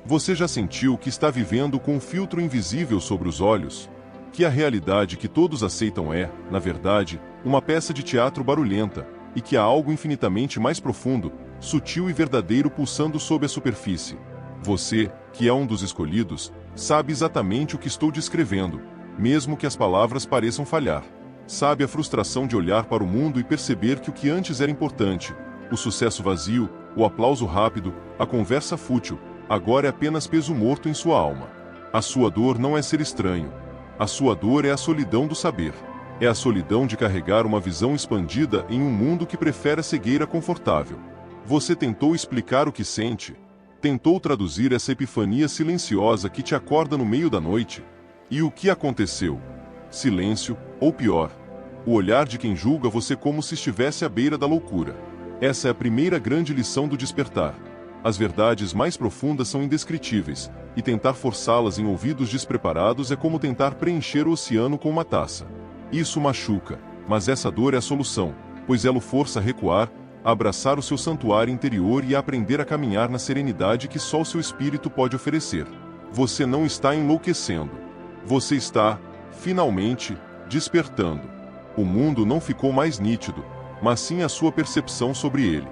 Você já sentiu que está vivendo com um filtro invisível sobre os olhos? Que a realidade que todos aceitam é, na verdade, uma peça de teatro barulhenta, e que há algo infinitamente mais profundo, sutil e verdadeiro pulsando sob a superfície? Você, que é um dos escolhidos, sabe exatamente o que estou descrevendo, mesmo que as palavras pareçam falhar. Sabe a frustração de olhar para o mundo e perceber que o que antes era importante, o sucesso vazio, o aplauso rápido, a conversa fútil, agora é apenas peso morto em sua alma. A sua dor não é ser estranho. A sua dor é a solidão do saber. É a solidão de carregar uma visão expandida em um mundo que prefere a cegueira confortável. Você tentou explicar o que sente? Tentou traduzir essa epifania silenciosa que te acorda no meio da noite? E o que aconteceu? Silêncio, ou pior, o olhar de quem julga você como se estivesse à beira da loucura. Essa é a primeira grande lição do despertar. As verdades mais profundas são indescritíveis, e tentar forçá-las em ouvidos despreparados é como tentar preencher o oceano com uma taça. Isso machuca, mas essa dor é a solução, pois ela o força a recuar, a abraçar o seu santuário interior e a aprender a caminhar na serenidade que só o seu espírito pode oferecer. Você não está enlouquecendo. Você está, finalmente, despertando. O mundo não ficou mais nítido, mas sim a sua percepção sobre ele.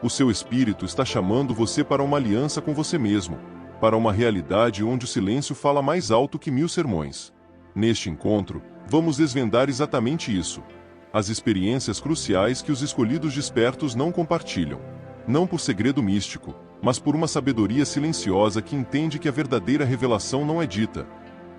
O seu espírito está chamando você para uma aliança com você mesmo, para uma realidade onde o silêncio fala mais alto que 1000 sermões. Neste encontro, vamos desvendar exatamente isso. As experiências cruciais que os escolhidos despertos não compartilham. Não por segredo místico, mas por uma sabedoria silenciosa que entende que a verdadeira revelação não é dita.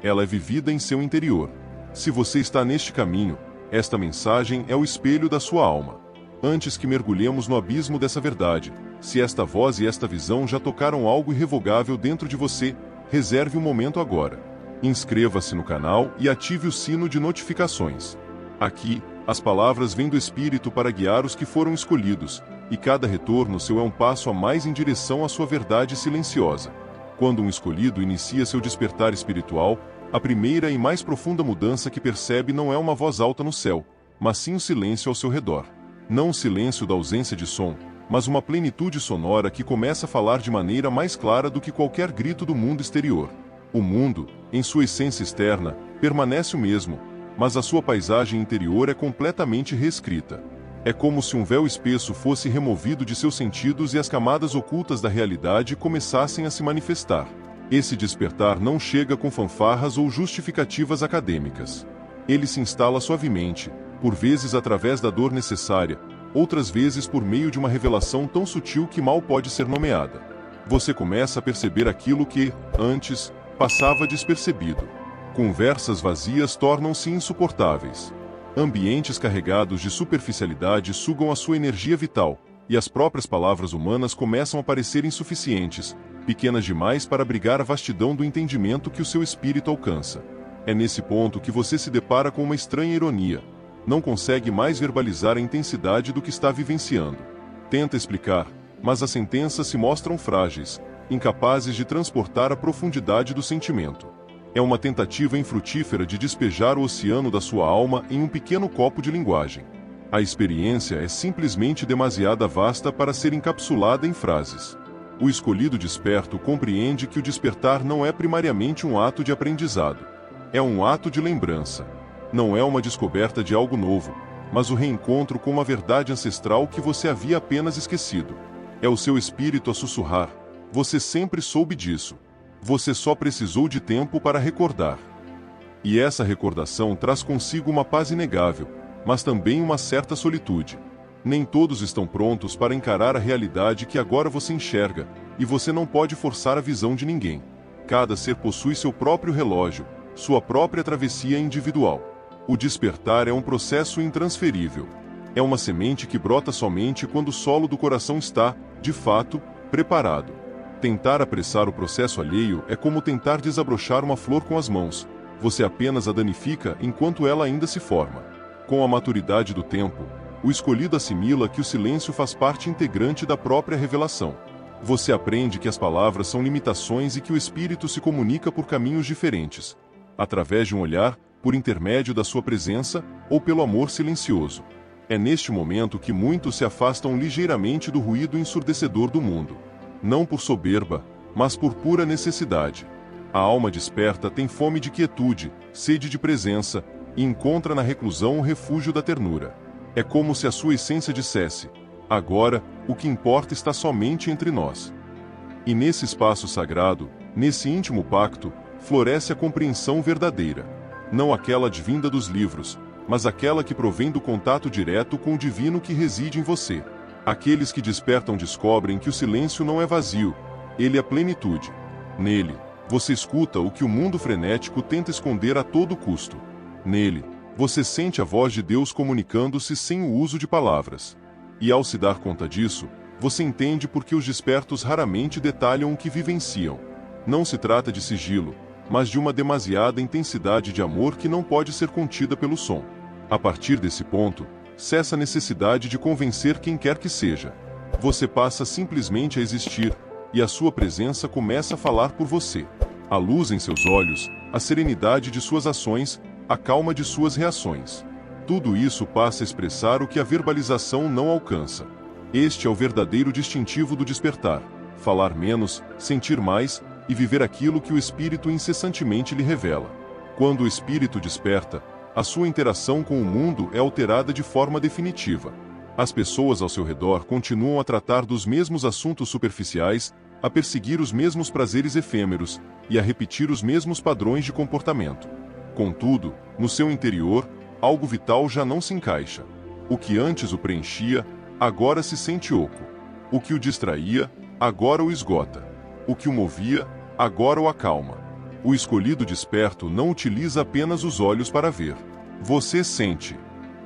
Ela é vivida em seu interior. Se você está neste caminho, esta mensagem é o espelho da sua alma. Antes que mergulhemos no abismo dessa verdade, se esta voz e esta visão já tocaram algo irrevogável dentro de você, reserve um momento agora. Inscreva-se no canal e ative o sino de notificações. Aqui, as palavras vêm do Espírito para guiar os que foram escolhidos, e cada retorno seu é um passo a mais em direção à sua verdade silenciosa. Quando um escolhido inicia seu despertar espiritual, a primeira e mais profunda mudança que percebe não é uma voz alta no céu, mas sim o silêncio ao seu redor. Não o silêncio da ausência de som, mas uma plenitude sonora que começa a falar de maneira mais clara do que qualquer grito do mundo exterior. O mundo, em sua essência externa, permanece o mesmo, mas a sua paisagem interior é completamente reescrita. É como se um véu espesso fosse removido de seus sentidos e as camadas ocultas da realidade começassem a se manifestar. Esse despertar não chega com fanfarras ou justificativas acadêmicas. Ele se instala suavemente, por vezes através da dor necessária, outras vezes por meio de uma revelação tão sutil que mal pode ser nomeada. Você começa a perceber aquilo que, antes, passava despercebido. Conversas vazias tornam-se insuportáveis. Ambientes carregados de superficialidade sugam a sua energia vital, e as próprias palavras humanas começam a parecer insuficientes, pequenas demais para abrigar a vastidão do entendimento que o seu espírito alcança. É nesse ponto que você se depara com uma estranha ironia. Não consegue mais verbalizar a intensidade do que está vivenciando. Tenta explicar, mas as sentenças se mostram frágeis, incapazes de transportar a profundidade do sentimento. É uma tentativa infrutífera de despejar o oceano da sua alma em um pequeno copo de linguagem. A experiência é simplesmente demasiado vasta para ser encapsulada em frases. O escolhido desperto compreende que o despertar não é primariamente um ato de aprendizado. É um ato de lembrança. Não é uma descoberta de algo novo, mas o reencontro com uma verdade ancestral que você havia apenas esquecido. É o seu espírito a sussurrar. Você sempre soube disso. Você só precisou de tempo para recordar. E essa recordação traz consigo uma paz inegável, mas também uma certa solitude. Nem todos estão prontos para encarar a realidade que agora você enxerga, e você não pode forçar a visão de ninguém. Cada ser possui seu próprio relógio, sua própria travessia individual. O despertar é um processo intransferível. É uma semente que brota somente quando o solo do coração está, de fato, preparado. Tentar apressar o processo alheio é como tentar desabrochar uma flor com as mãos. Você apenas a danifica enquanto ela ainda se forma. Com a maturidade do tempo, o escolhido assimila que o silêncio faz parte integrante da própria revelação. Você aprende que as palavras são limitações e que o espírito se comunica por caminhos diferentes. Através de um olhar, por intermédio da sua presença, ou pelo amor silencioso. É neste momento que muitos se afastam ligeiramente do ruído ensurdecedor do mundo. Não por soberba, mas por pura necessidade. A alma desperta tem fome de quietude, sede de presença, e encontra na reclusão o refúgio da ternura. É como se a sua essência dissesse: agora, o que importa está somente entre nós. E nesse espaço sagrado, nesse íntimo pacto, floresce a compreensão verdadeira. Não aquela advinda dos livros, mas aquela que provém do contato direto com o divino que reside em você. Aqueles que despertam descobrem que o silêncio não é vazio, ele é plenitude. Nele, você escuta o que o mundo frenético tenta esconder a todo custo. Nele, você sente a voz de Deus comunicando-se sem o uso de palavras. E ao se dar conta disso, você entende por que os despertos raramente detalham o que vivenciam. Não se trata de sigilo, mas de uma demasiada intensidade de amor que não pode ser contida pelo som. A partir desse ponto, cessa a necessidade de convencer quem quer que seja. Você passa simplesmente a existir, e a sua presença começa a falar por você. A luz em seus olhos, a serenidade de suas ações, a calma de suas reações. Tudo isso passa a expressar o que a verbalização não alcança. Este é o verdadeiro distintivo do despertar: falar menos, sentir mais e viver aquilo que o espírito incessantemente lhe revela. Quando o espírito desperta, a sua interação com o mundo é alterada de forma definitiva. As pessoas ao seu redor continuam a tratar dos mesmos assuntos superficiais, a perseguir os mesmos prazeres efêmeros e a repetir os mesmos padrões de comportamento. Contudo, no seu interior, algo vital já não se encaixa. O que antes o preenchia, agora se sente oco. O que o distraía, agora o esgota. O que o movia, agora o acalma. O escolhido desperto não utiliza apenas os olhos para ver. Você sente.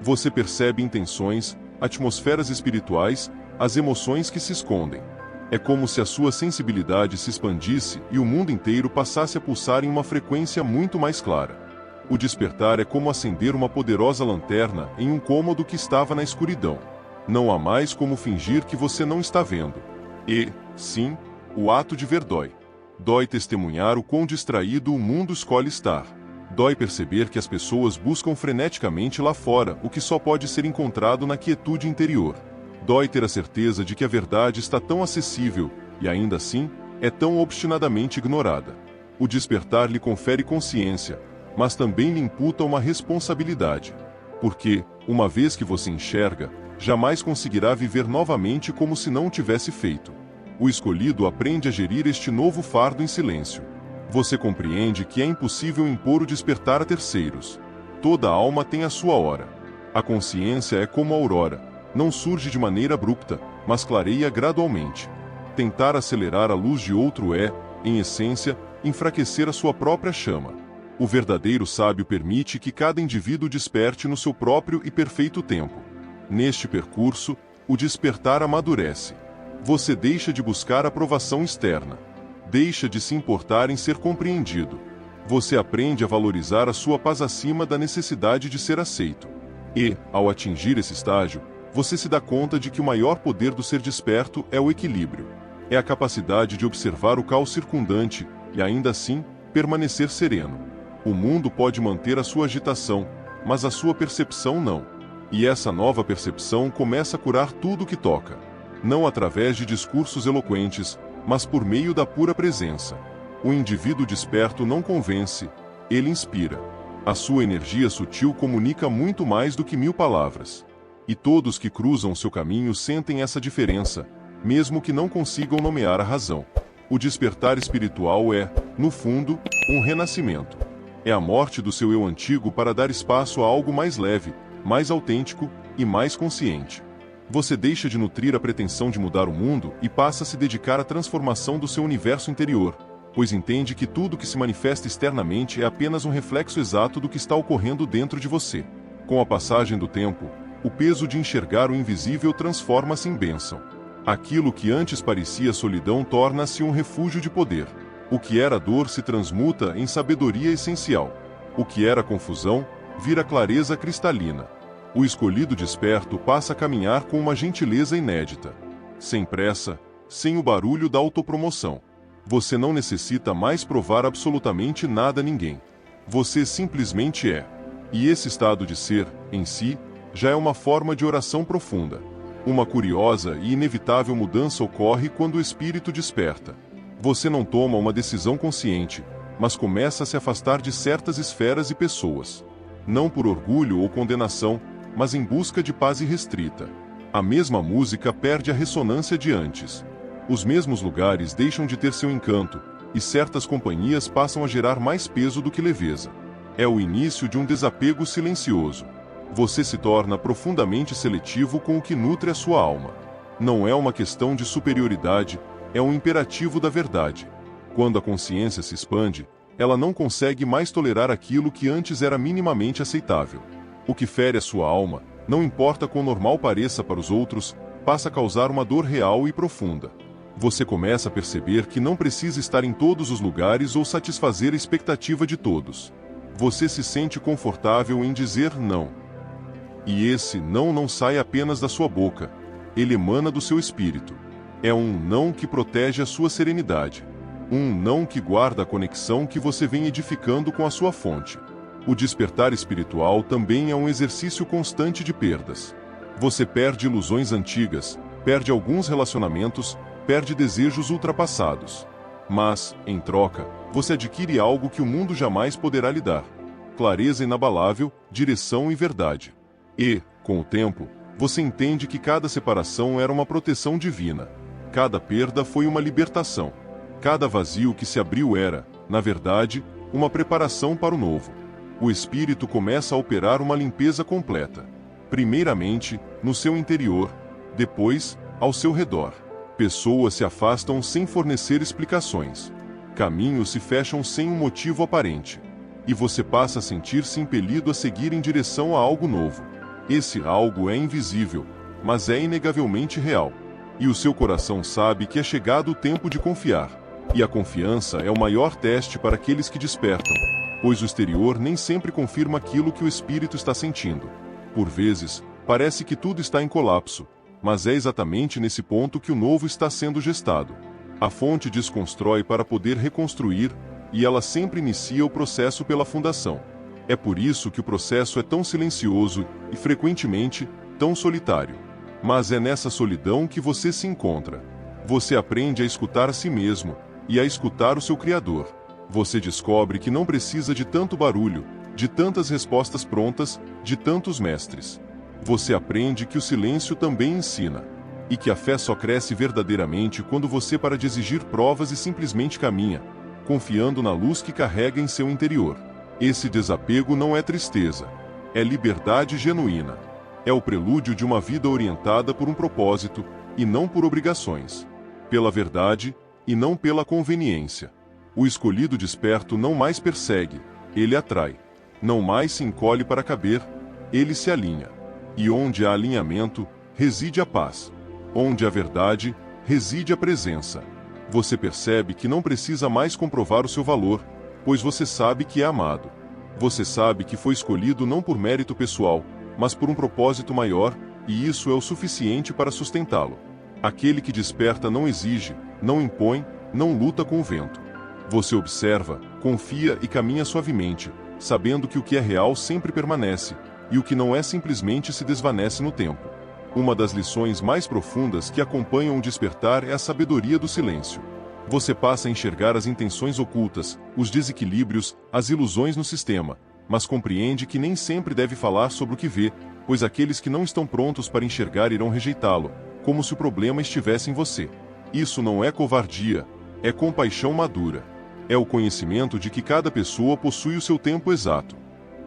Você percebe intenções, atmosferas espirituais, as emoções que se escondem. É como se a sua sensibilidade se expandisse e o mundo inteiro passasse a pulsar em uma frequência muito mais clara. O despertar é como acender uma poderosa lanterna em um cômodo que estava na escuridão. Não há mais como fingir que você não está vendo. E, sim, o ato de ver dói. Dói testemunhar o quão distraído o mundo escolhe estar. Dói perceber que as pessoas buscam freneticamente lá fora o que só pode ser encontrado na quietude interior. Dói ter a certeza de que a verdade está tão acessível, e ainda assim, é tão obstinadamente ignorada. O despertar lhe confere consciência, mas também lhe imputa uma responsabilidade. Porque, uma vez que você enxerga, jamais conseguirá viver novamente como se não o tivesse feito. O escolhido aprende a gerir este novo fardo em silêncio. Você compreende que é impossível impor o despertar a terceiros. Toda alma tem a sua hora. A consciência é como a aurora, não surge de maneira abrupta, mas clareia gradualmente. Tentar acelerar a luz de outro é, em essência, enfraquecer a sua própria chama. O verdadeiro sábio permite que cada indivíduo desperte no seu próprio e perfeito tempo. Neste percurso, o despertar amadurece. Você deixa de buscar aprovação externa. Deixa de se importar em ser compreendido. Você aprende a valorizar a sua paz acima da necessidade de ser aceito. E, ao atingir esse estágio, você se dá conta de que o maior poder do ser desperto é o equilíbrio. É a capacidade de observar o caos circundante e, ainda assim, permanecer sereno. O mundo pode manter a sua agitação, mas a sua percepção não. E essa nova percepção começa a curar tudo o que toca. Não através de discursos eloquentes, mas por meio da pura presença. O indivíduo desperto não convence, ele inspira. A sua energia sutil comunica muito mais do que 1000 palavras. E todos que cruzam seu caminho sentem essa diferença, mesmo que não consigam nomear a razão. O despertar espiritual é, no fundo, um renascimento. É a morte do seu eu antigo para dar espaço a algo mais leve, mais autêntico e mais consciente. Você deixa de nutrir a pretensão de mudar o mundo e passa a se dedicar à transformação do seu universo interior, pois entende que tudo que se manifesta externamente é apenas um reflexo exato do que está ocorrendo dentro de você. Com a passagem do tempo, o peso de enxergar o invisível transforma-se em bênção. Aquilo que antes parecia solidão torna-se um refúgio de poder. O que era dor se transmuta em sabedoria essencial. O que era confusão, vira clareza cristalina. O escolhido desperto passa a caminhar com uma gentileza inédita. Sem pressa, sem o barulho da autopromoção. Você não necessita mais provar absolutamente nada a ninguém. Você simplesmente é. E esse estado de ser, em si, já é uma forma de oração profunda. Uma curiosa e inevitável mudança ocorre quando o espírito desperta. Você não toma uma decisão consciente, mas começa a se afastar de certas esferas e pessoas. Não por orgulho ou condenação, mas em busca de paz irrestrita. A mesma música perde a ressonância de antes. Os mesmos lugares deixam de ter seu encanto, e certas companhias passam a gerar mais peso do que leveza. É o início de um desapego silencioso. Você se torna profundamente seletivo com o que nutre a sua alma. Não é uma questão de superioridade, é um imperativo da verdade. Quando a consciência se expande, ela não consegue mais tolerar aquilo que antes era minimamente aceitável. O que fere a sua alma, não importa quão normal pareça para os outros, passa a causar uma dor real e profunda. Você começa a perceber que não precisa estar em todos os lugares ou satisfazer a expectativa de todos. Você se sente confortável em dizer não. E esse não sai apenas da sua boca, ele emana do seu espírito. É um não que protege a sua serenidade. Um não que guarda a conexão que você vem edificando com a sua fonte. O despertar espiritual também é um exercício constante de perdas. Você perde ilusões antigas, perde alguns relacionamentos, perde desejos ultrapassados. Mas, em troca, você adquire algo que o mundo jamais poderá lhe dar: clareza inabalável, direção e verdade. E, com o tempo, você entende que cada separação era uma proteção divina. Cada perda foi uma libertação. Cada vazio que se abriu era, na verdade, uma preparação para o novo. O espírito começa a operar uma limpeza completa. Primeiramente, no seu interior, depois, ao seu redor. Pessoas se afastam sem fornecer explicações. Caminhos se fecham sem um motivo aparente. E você passa a sentir-se impelido a seguir em direção a algo novo. Esse algo é invisível, mas é inegavelmente real. E o seu coração sabe que é chegado o tempo de confiar. E a confiança é o maior teste para aqueles que despertam, pois o exterior nem sempre confirma aquilo que o espírito está sentindo. Por vezes, parece que tudo está em colapso, mas é exatamente nesse ponto que o novo está sendo gestado. A fonte desconstrói para poder reconstruir, e ela sempre inicia o processo pela fundação. É por isso que o processo é tão silencioso e, frequentemente, tão solitário. Mas é nessa solidão que você se encontra. Você aprende a escutar a si mesmo e a escutar o seu Criador. Você descobre que não precisa de tanto barulho, de tantas respostas prontas, de tantos mestres. Você aprende que o silêncio também ensina, e que a fé só cresce verdadeiramente quando você para de exigir provas e simplesmente caminha, confiando na luz que carrega em seu interior. Esse desapego não é tristeza, é liberdade genuína. É o prelúdio de uma vida orientada por um propósito, e não por obrigações. Pela verdade, e não pela conveniência. O escolhido desperto não mais persegue, ele atrai. Não mais se encolhe para caber, ele se alinha. E onde há alinhamento, reside a paz. Onde há verdade, reside a presença. Você percebe que não precisa mais comprovar o seu valor, pois você sabe que é amado. Você sabe que foi escolhido não por mérito pessoal, mas por um propósito maior, e isso é o suficiente para sustentá-lo. Aquele que desperta não exige, não impõe, não luta com o vento. Você observa, confia e caminha suavemente, sabendo que o que é real sempre permanece, e o que não é simplesmente se desvanece no tempo. Uma das lições mais profundas que acompanham o despertar é a sabedoria do silêncio. Você passa a enxergar as intenções ocultas, os desequilíbrios, as ilusões no sistema, mas compreende que nem sempre deve falar sobre o que vê, pois aqueles que não estão prontos para enxergar irão rejeitá-lo, como se o problema estivesse em você. Isso não é covardia, é compaixão madura. É o conhecimento de que cada pessoa possui o seu tempo exato.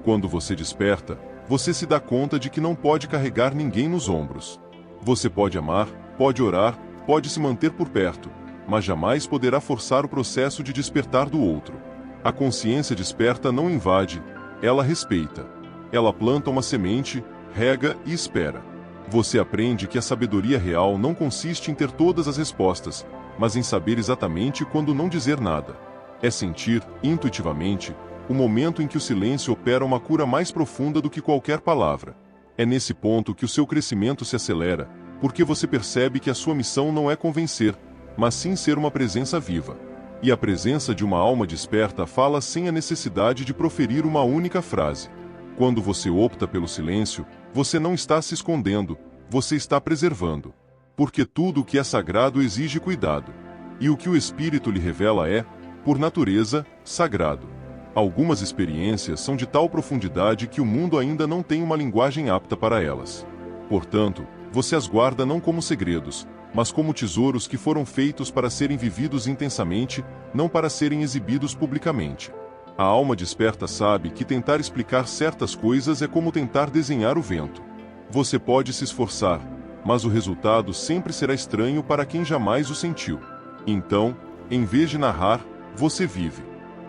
Quando você desperta, você se dá conta de que não pode carregar ninguém nos ombros. Você pode amar, pode orar, pode se manter por perto, mas jamais poderá forçar o processo de despertar do outro. A consciência desperta não invade, ela respeita. Ela planta uma semente, rega e espera. Você aprende que a sabedoria real não consiste em ter todas as respostas, mas em saber exatamente quando não dizer nada. É sentir, intuitivamente, o momento em que o silêncio opera uma cura mais profunda do que qualquer palavra. É nesse ponto que o seu crescimento se acelera, porque você percebe que a sua missão não é convencer, mas sim ser uma presença viva. E a presença de uma alma desperta fala sem a necessidade de proferir uma única frase. Quando você opta pelo silêncio, você não está se escondendo, você está preservando. Porque tudo o que é sagrado exige cuidado. E o que o Espírito lhe revela é, por natureza, sagrado. Algumas experiências são de tal profundidade que o mundo ainda não tem uma linguagem apta para elas. Portanto, você as guarda não como segredos, mas como tesouros que foram feitos para serem vividos intensamente, não para serem exibidos publicamente. A alma desperta sabe que tentar explicar certas coisas é como tentar desenhar o vento. Você pode se esforçar, mas o resultado sempre será estranho para quem jamais o sentiu. Então, em vez de narrar, você vive.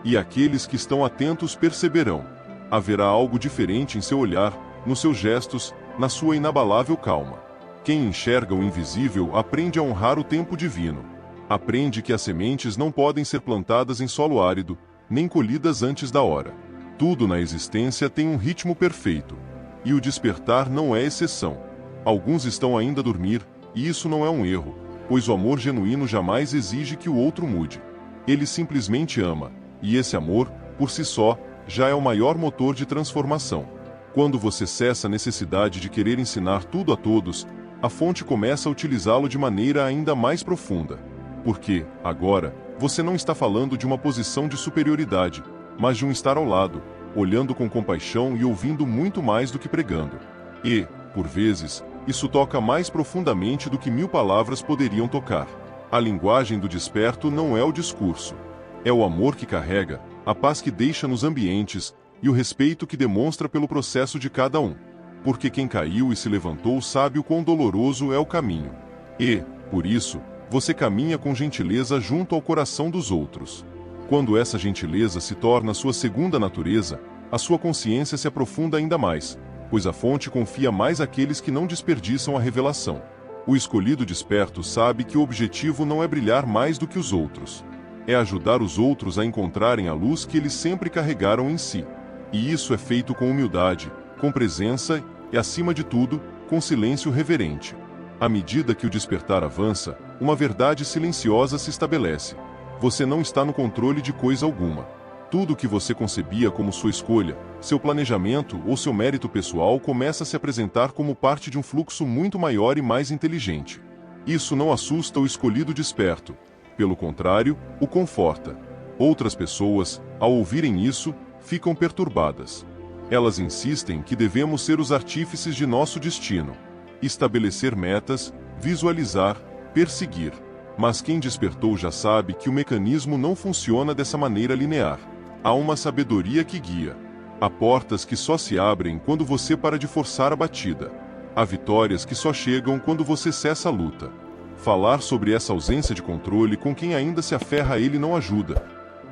E aqueles que estão atentos perceberão. Haverá algo diferente em seu olhar, nos seus gestos, na sua inabalável calma. Quem enxerga o invisível aprende a honrar o tempo divino. Aprende que as sementes não podem ser plantadas em solo árido, nem colhidas antes da hora. Tudo na existência tem um ritmo perfeito. E o despertar não é exceção. Alguns estão ainda a dormir, e isso não é um erro, pois o amor genuíno jamais exige que o outro mude. Ele simplesmente ama, e esse amor, por si só, já é o maior motor de transformação. Quando você cessa a necessidade de querer ensinar tudo a todos, a fonte começa a utilizá-lo de maneira ainda mais profunda. Porque, agora, você não está falando de uma posição de superioridade, mas de um estar ao lado, olhando com compaixão e ouvindo muito mais do que pregando. E, por vezes, isso toca mais profundamente do que 1000 palavras poderiam tocar. A linguagem do desperto não é o discurso. É o amor que carrega, a paz que deixa nos ambientes e o respeito que demonstra pelo processo de cada um. Porque quem caiu e se levantou sabe o quão doloroso é o caminho. E, por isso, você caminha com gentileza junto ao coração dos outros. Quando essa gentileza se torna sua segunda natureza, a sua consciência se aprofunda ainda mais, pois a fonte confia mais àqueles que não desperdiçam a revelação. O escolhido desperto sabe que o objetivo não é brilhar mais do que os outros. É ajudar os outros a encontrarem a luz que eles sempre carregaram em si. E isso é feito com humildade, com presença e, acima de tudo, com silêncio reverente. À medida que o despertar avança, uma verdade silenciosa se estabelece. Você não está no controle de coisa alguma. Tudo o que você concebia como sua escolha, seu planejamento ou seu mérito pessoal começa a se apresentar como parte de um fluxo muito maior e mais inteligente. Isso não assusta o escolhido desperto. Pelo contrário, o conforta. Outras pessoas, ao ouvirem isso, ficam perturbadas. Elas insistem que devemos ser os artífices de nosso destino. Estabelecer metas, visualizar, perseguir. Mas quem despertou já sabe que o mecanismo não funciona dessa maneira linear. Há uma sabedoria que guia. Há portas que só se abrem quando você para de forçar a batida. Há vitórias que só chegam quando você cessa a luta. Falar sobre essa ausência de controle com quem ainda se aferra a ele não ajuda.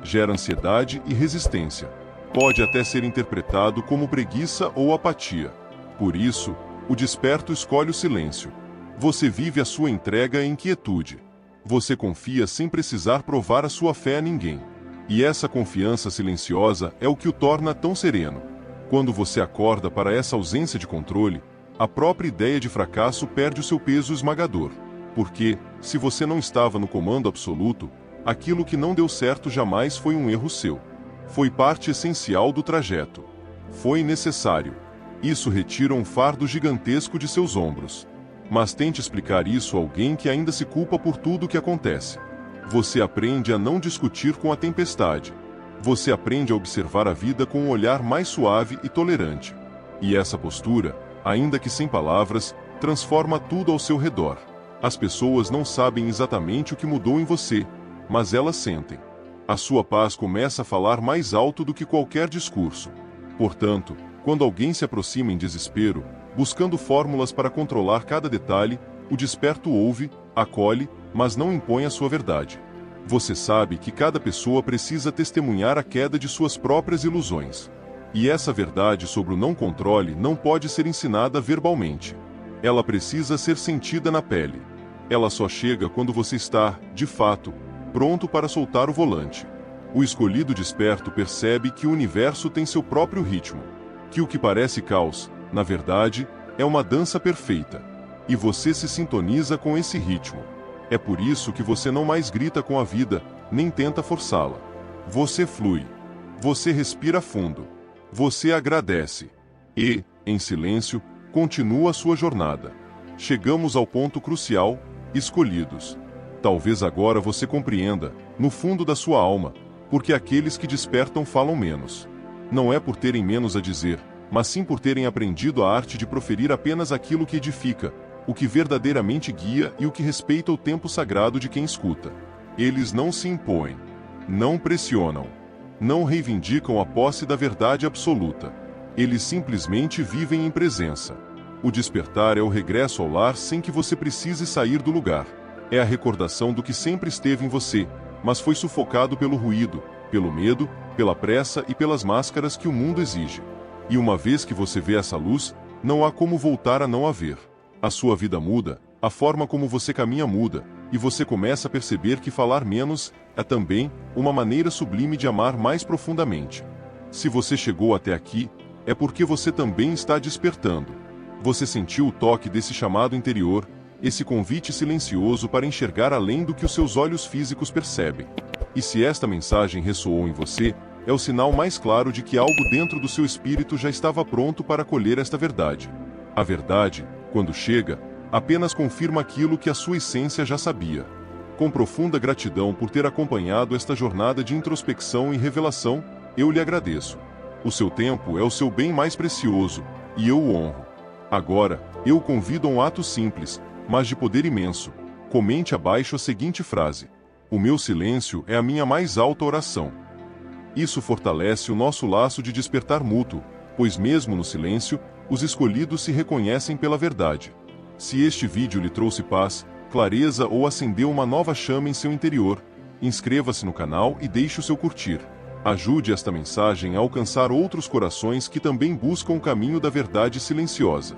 Gera ansiedade e resistência. Pode até ser interpretado como preguiça ou apatia. Por isso, o desperto escolhe o silêncio. Você vive a sua entrega em quietude. Você confia sem precisar provar a sua fé a ninguém. E essa confiança silenciosa é o que o torna tão sereno. Quando você acorda para essa ausência de controle, a própria ideia de fracasso perde o seu peso esmagador. Porque, se você não estava no comando absoluto, aquilo que não deu certo jamais foi um erro seu. Foi parte essencial do trajeto. Foi necessário. Isso retira um fardo gigantesco de seus ombros. Mas tente explicar isso a alguém que ainda se culpa por tudo o que acontece. Você aprende a não discutir com a tempestade. Você aprende a observar a vida com um olhar mais suave e tolerante. E essa postura, ainda que sem palavras, transforma tudo ao seu redor. As pessoas não sabem exatamente o que mudou em você, mas elas sentem. A sua paz começa a falar mais alto do que qualquer discurso. Portanto, quando alguém se aproxima em desespero, buscando fórmulas para controlar cada detalhe, o desperto ouve, acolhe, mas não impõe a sua verdade. Você sabe que cada pessoa precisa testemunhar a queda de suas próprias ilusões. E essa verdade sobre o não controle não pode ser ensinada verbalmente. Ela precisa ser sentida na pele. Ela só chega quando você está, de fato, pronto para soltar o volante. O escolhido desperto percebe que o universo tem seu próprio ritmo. Que o que parece caos, na verdade, é uma dança perfeita. E você se sintoniza com esse ritmo. É por isso que você não mais grita com a vida, nem tenta forçá-la. Você flui. Você respira fundo. Você agradece. E, em silêncio, continua a sua jornada. Chegamos ao ponto crucial, escolhidos. Talvez agora você compreenda, no fundo da sua alma, porque aqueles que despertam falam menos. Não é por terem menos a dizer, mas sim por terem aprendido a arte de proferir apenas aquilo que edifica, o que verdadeiramente guia e o que respeita o tempo sagrado de quem escuta. Eles não se impõem, não pressionam, não reivindicam a posse da verdade absoluta. Eles simplesmente vivem em presença. O despertar é o regresso ao lar sem que você precise sair do lugar. É a recordação do que sempre esteve em você, mas foi sufocado pelo ruído, pelo medo, pela pressa e pelas máscaras que o mundo exige. E uma vez que você vê essa luz, não há como voltar a não a ver. A sua vida muda, a forma como você caminha muda, e você começa a perceber que falar menos é também uma maneira sublime de amar mais profundamente. Se você chegou até aqui, é porque você também está despertando. Você sentiu o toque desse chamado interior, esse convite silencioso para enxergar além do que os seus olhos físicos percebem. E se esta mensagem ressoou em você, é o sinal mais claro de que algo dentro do seu espírito já estava pronto para acolher esta verdade. A verdade, quando chega, apenas confirma aquilo que a sua essência já sabia. Com profunda gratidão por ter acompanhado esta jornada de introspecção e revelação, eu lhe agradeço. O seu tempo é o seu bem mais precioso, e eu o honro. Agora, eu o convido a um ato simples, mas de poder imenso. Comente abaixo a seguinte frase: o meu silêncio é a minha mais alta oração. Isso fortalece o nosso laço de despertar mútuo, pois mesmo no silêncio, os escolhidos se reconhecem pela verdade. Se este vídeo lhe trouxe paz, clareza ou acendeu uma nova chama em seu interior, inscreva-se no canal e deixe o seu curtir. Ajude esta mensagem a alcançar outros corações que também buscam o caminho da verdade silenciosa.